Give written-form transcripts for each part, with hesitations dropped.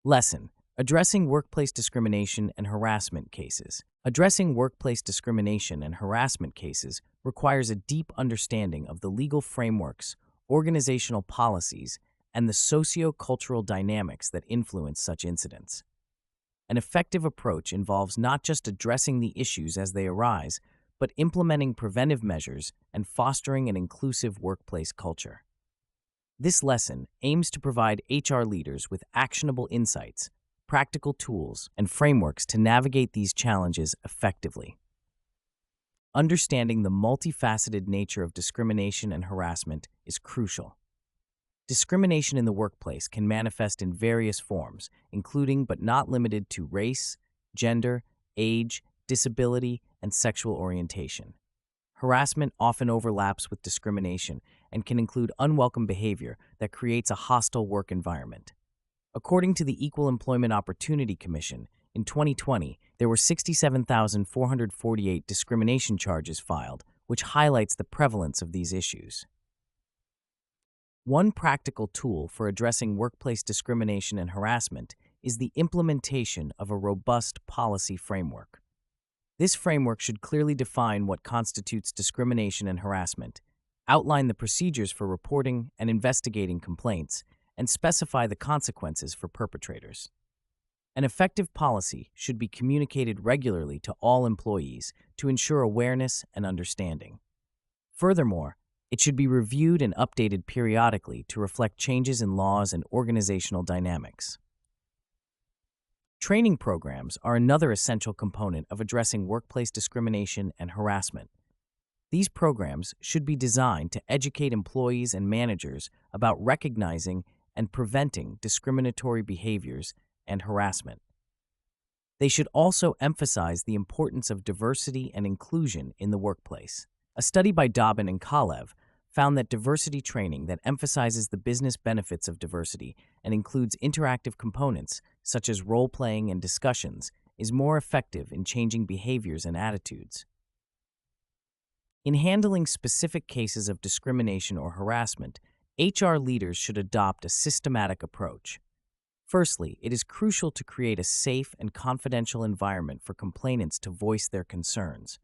Lesson: Addressing workplace discrimination and harassment cases. Addressing workplace discrimination and harassment cases requires a deep understanding of the legal frameworks, organizational policies, and the socio-cultural dynamics that influence such incidents. An effective approach involves not just addressing the issues as they arise, but implementing preventive measures and fostering an inclusive workplace culture. This lesson aims to provide HR leaders with actionable insights, practical tools, and frameworks to navigate these challenges effectively. Understanding the multifaceted nature of discrimination and harassment is crucial. Discrimination in the workplace can manifest in various forms, including but not limited to race, gender, age, disability, and sexual orientation. Harassment often overlaps with discrimination and can include unwelcome behavior that creates a hostile work environment. According to the Equal Employment Opportunity Commission, in 2020, there were 67,448 discrimination charges filed, which highlights the prevalence of these issues. One practical tool for addressing workplace discrimination and harassment is the implementation of a robust policy framework. This framework should clearly define what constitutes discrimination and harassment, outline the procedures for reporting and investigating complaints, and specify the consequences for perpetrators. An effective policy should be communicated regularly to all employees to ensure awareness and understanding. Furthermore, it should be reviewed and updated periodically to reflect changes in laws and organizational dynamics. Training programs are another essential component of addressing workplace discrimination and harassment. These programs should be designed to educate employees and managers about recognizing and preventing discriminatory behaviors and harassment. They should also emphasize the importance of diversity and inclusion in the workplace. A study by Dobbin and Kalev found that diversity training that emphasizes the business benefits of diversity and includes interactive components such as role-playing and discussions is more effective in changing behaviors and attitudes. In handling specific cases of discrimination or harassment, HR leaders should adopt a systematic approach. Firstly, it is crucial to create a safe and confidential environment for complainants to voice their concerns.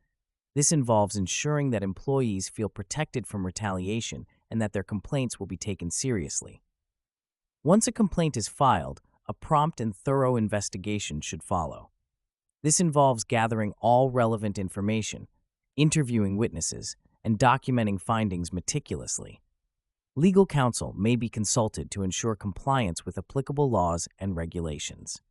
This involves ensuring that employees feel protected from retaliation and that their complaints will be taken seriously. Once a complaint is filed, a prompt and thorough investigation should follow. This involves gathering all relevant information, interviewing witnesses, and documenting findings meticulously. Legal counsel may be consulted to ensure compliance with applicable laws and regulations.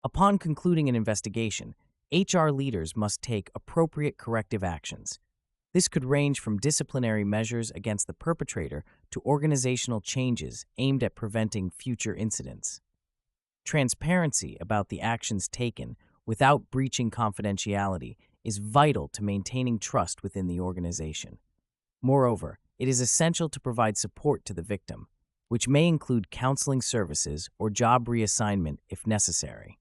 Upon concluding an investigation, HR leaders must take appropriate corrective actions. This could range from disciplinary measures against the perpetrator to organizational changes aimed at preventing future incidents. Transparency about the actions taken without breaching confidentiality is vital to maintaining trust within the organization. Moreover, it is essential to provide support to the victim, which may include counseling services or job reassignment if necessary.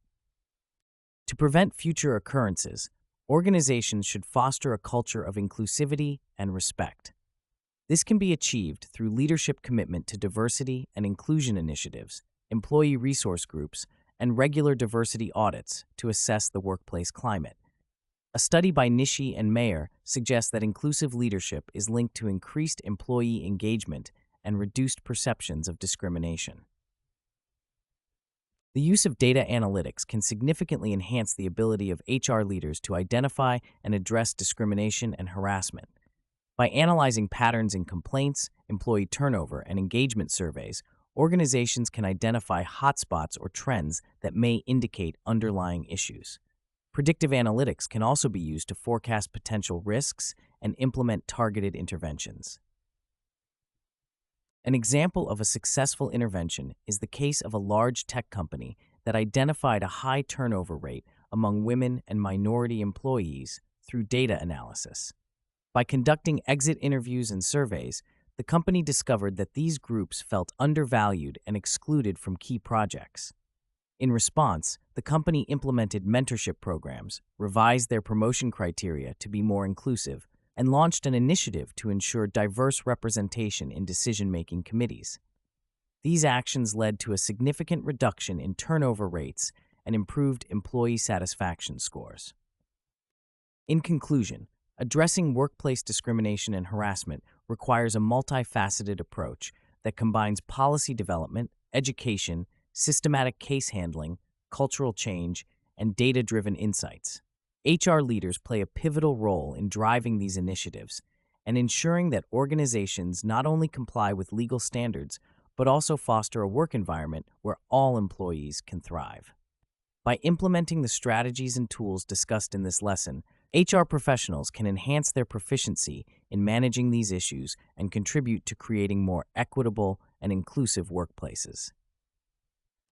To prevent future occurrences, organizations should foster a culture of inclusivity and respect. This can be achieved through leadership commitment to diversity and inclusion initiatives, employee resource groups, and regular diversity audits to assess the workplace climate. A study by Nishi and Mayer suggests that inclusive leadership is linked to increased employee engagement and reduced perceptions of discrimination. The use of data analytics can significantly enhance the ability of HR leaders to identify and address discrimination and harassment. By analyzing patterns in complaints, employee turnover, and engagement surveys, organizations can identify hotspots or trends that may indicate underlying issues. Predictive analytics can also be used to forecast potential risks and implement targeted interventions. An example of a successful intervention is the case of a large tech company that identified a high turnover rate among women and minority employees through data analysis. By conducting exit interviews and surveys, the company discovered that these groups felt undervalued and excluded from key projects. In response, the company implemented mentorship programs, revised their promotion criteria to be more inclusive, and launched an initiative to ensure diverse representation in decision-making committees. These actions led to a significant reduction in turnover rates and improved employee satisfaction scores. In conclusion, addressing workplace discrimination and harassment requires a multifaceted approach that combines policy development, education, systematic case handling, cultural change, and data-driven insights. HR leaders play a pivotal role in driving these initiatives and ensuring that organizations not only comply with legal standards, but also foster a work environment where all employees can thrive. By implementing the strategies and tools discussed in this lesson, HR professionals can enhance their proficiency in managing these issues and contribute to creating more equitable and inclusive workplaces.